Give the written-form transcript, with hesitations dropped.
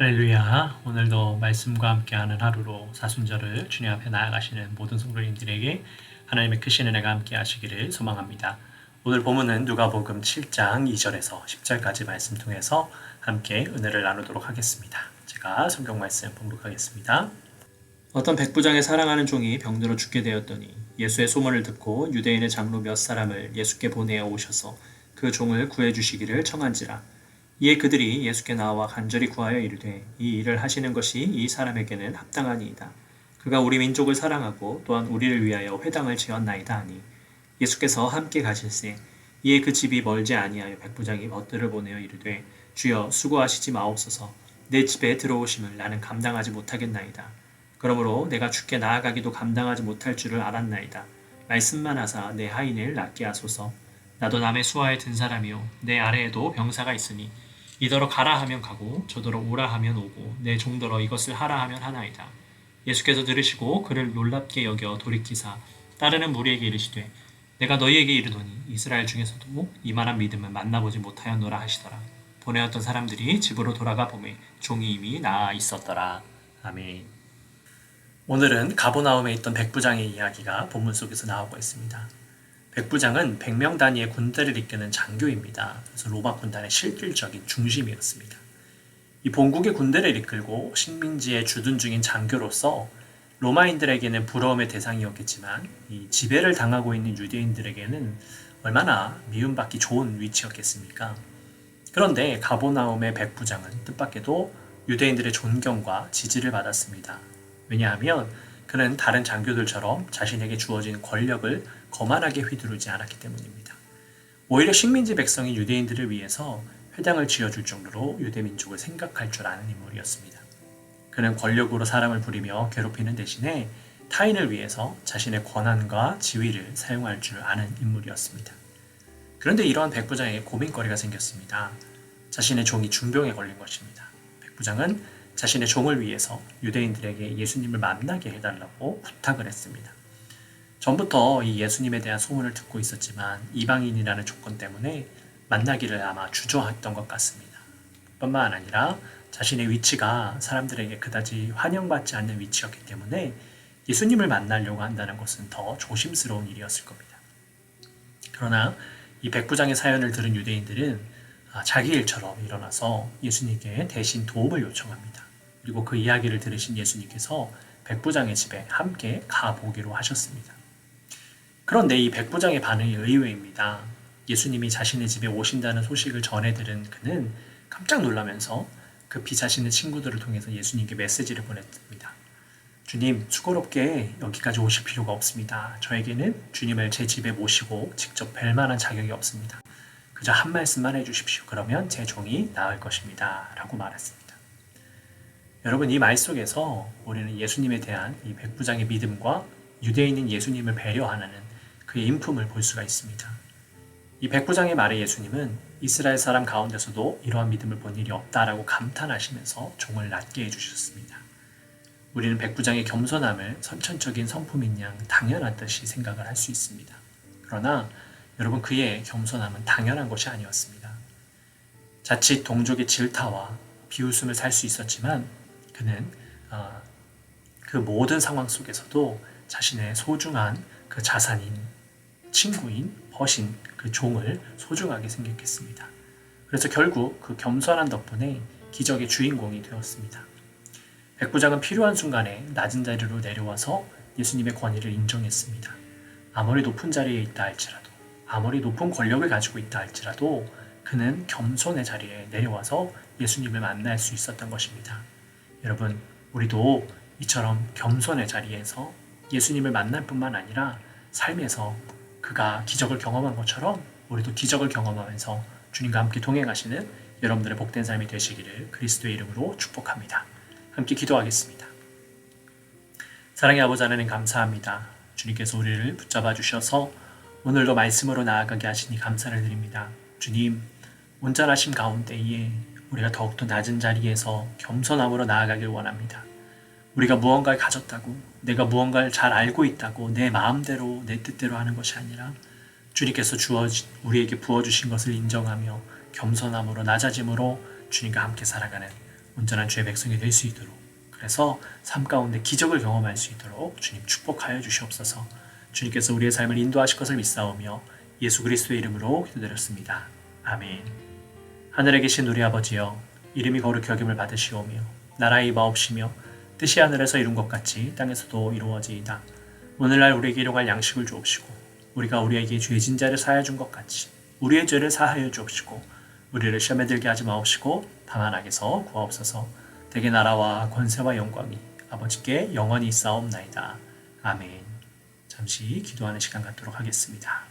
할렐루야. 오늘도 말씀과 함께하는 하루로 사순절을 주님 앞에 나아가시는 모든 성도님들에게 하나님의 크신 은혜가 함께 하시기를 소망합니다. 오늘 본문은 누가복음 7장 2절에서 10절까지 말씀 통해서 함께 은혜를 나누도록 하겠습니다. 제가 성경 말씀 봉독하겠습니다. 어떤 백부장의 사랑하는 종이 병들어 죽게 되었더니 예수의 소문을 듣고 유대인의 장로 몇 사람을 예수께 보내어 오셔서 그 종을 구해 주시기를 청한지라. 이에 그들이 예수께 나와 간절히 구하여 이르되 이 일을 하시는 것이 이 사람에게는 합당하니이다. 그가 우리 민족을 사랑하고 또한 우리를 위하여 회당을 지었나이다 하니 예수께서 함께 가실세. 이에 그 집이 멀지 아니하여 백부장이 벗들을 보내어 이르되 주여 수고하시지 마옵소서. 내 집에 들어오심을 나는 감당하지 못하겠나이다. 그러므로 내가 주께 나아가기도 감당하지 못할 줄을 알았나이다. 말씀만 하사 내 하인을 낫게 하소서. 나도 남의 수하에 든 사람이요 내 아래에도 병사가 있으니 이더러 가라 하면 가고 저더러 오라 하면 오고 내 종더러 이것을 하라 하면 하나이다. 예수께서 들으시고 그를 놀랍게 여겨 돌이키사 따르는 무리에게 이르시되 내가 너희에게 이르노니 이스라엘 중에서도 이만한 믿음을 만나보지 못하였노라 하시더라. 보내었던 사람들이 집으로 돌아가 보매 종이 이미 나아 있었더라. 아멘. 오늘은 가버나움에 있던 백부장의 이야기가 본문 속에서 나오고 있습니다. 백부장은 100명 단위의 군대를 이끄는 장교입니다. 그래서 로마 군단의 실질적인 중심이었습니다. 이 본국의 군대를 이끌고 식민지에 주둔 중인 장교로서 로마인들에게는 부러움의 대상이었겠지만 이 지배를 당하고 있는 유대인들에게는 얼마나 미움받기 좋은 위치였겠습니까? 그런데 가버나움의 백부장은 뜻밖에도 유대인들의 존경과 지지를 받았습니다. 왜냐하면 그는 다른 장교들처럼 자신에게 주어진 권력을 거만하게 휘두르지 않았기 때문입니다. 오히려 식민지 백성인 유대인들을 위해서 회당을 지어줄 정도로 유대민족을 생각할 줄 아는 인물이었습니다. 그는 권력으로 사람을 부리며 괴롭히는 대신에 타인을 위해서 자신의 권한과 지위를 사용할 줄 아는 인물이었습니다. 그런데 이러한 백부장에게 고민거리가 생겼습니다. 자신의 종이 중병에 걸린 것입니다. 백부장은 자신의 종을 위해서 유대인들에게 예수님을 만나게 해달라고 부탁을 했습니다. 전부터 이 예수님에 대한 소문을 듣고 있었지만 이방인이라는 조건 때문에 만나기를 아마 주저했던 것 같습니다. 뿐만 아니라 자신의 위치가 사람들에게 그다지 환영받지 않는 위치였기 때문에 예수님을 만나려고 한다는 것은 더 조심스러운 일이었을 겁니다. 그러나 이 백부장의 사연을 들은 유대인들은 자기 일처럼 일어나서 예수님께 대신 도움을 요청합니다. 그리고 그 이야기를 들으신 예수님께서 백부장의 집에 함께 가보기로 하셨습니다. 그런데 이 백부장의 반응이 의외입니다. 예수님이 자신의 집에 오신다는 소식을 전해 들은 그는 깜짝 놀라면서 급히 자신의 친구들을 통해서 예수님께 메시지를 보냈습니다. 주님, 수고롭게 여기까지 오실 필요가 없습니다. 저에게는 주님을 제 집에 모시고 직접 뵐 만한 자격이 없습니다. 그저 한 말씀만 해주십시오. 그러면 제 종이 나을 것입니다. 라고 말했습니다. 여러분, 이 말 속에서 우리는 예수님에 대한 이 백부장의 믿음과 유대인인 예수님을 배려하는 그의 인품을 볼 수가 있습니다. 이 백부장의 말에 예수님은 이스라엘 사람 가운데서도 이러한 믿음을 본 일이 없다라고 감탄하시면서 종을 낫게 해주셨습니다. 우리는 백부장의 겸손함을 선천적인 성품인 양 당연한 듯이 생각을 할 수 있습니다. 그러나 여러분, 그의 겸손함은 당연한 것이 아니었습니다. 자칫 동족의 질타와 비웃음을 살 수 있었지만 그는 그 모든 상황 속에서도 자신의 소중한 그 자산인 친구인 벗인 그 종을 소중하게 생각했습니다. 그래서 결국 그 겸손한 덕분에 기적의 주인공이 되었습니다. 백부장은 필요한 순간에 낮은 자리로 내려와서 예수님의 권위를 인정했습니다. 아무리 높은 자리에 있다 할지라도, 아무리 높은 권력을 가지고 있다 할지라도 그는 겸손의 자리에 내려와서 예수님을 만날 수 있었던 것입니다. 여러분, 우리도 이처럼 겸손의 자리에서 예수님을 만날 뿐만 아니라 삶에서 그가 기적을 경험한 것처럼 우리도 기적을 경험하면서 주님과 함께 동행하시는 여러분들의 복된 삶이 되시기를 그리스도의 이름으로 축복합니다. 함께 기도하겠습니다. 사랑의 아버지 하나님, 감사합니다. 주님께서 우리를 붙잡아 주셔서 오늘도 말씀으로 나아가게 하시니 감사를 드립니다. 주님, 온전하심 가운데에 우리가 더욱더 낮은 자리에서 겸손함으로 나아가길 원합니다. 우리가 무언가를 가졌다고, 내가 무언가를 잘 알고 있다고 내 마음대로 내 뜻대로 하는 것이 아니라 주님께서 우리에게 부어주신 것을 인정하며 겸손함으로 낮아짐으로 주님과 함께 살아가는 온전한 주의 백성이 될 수 있도록, 그래서 삶 가운데 기적을 경험할 수 있도록 주님 축복하여 주시옵소서. 주님께서 우리의 삶을 인도하실 것을 믿사오며 예수 그리스도의 이름으로 기도드렸습니다. 아멘. 하늘에 계신 우리 아버지여, 이름이 거룩히 여김을 받으시오며 나라의 임하옵시며 뜻이 하늘에서 이룬 것 같이 땅에서도 이루어지이다. 오늘날 우리에게 일용할 양식을 주옵시고 우리가 우리에게 죄진 자를 사하여 준 것 같이 우리의 죄를 사하여 주옵시고 우리를 시험에 들게 하지 마옵시고 다만 악에서 구하옵소서. 대개 나라와 권세와 영광이 아버지께 영원히 있사옵나이다. 아멘. 잠시 기도하는 시간 갖도록 하겠습니다.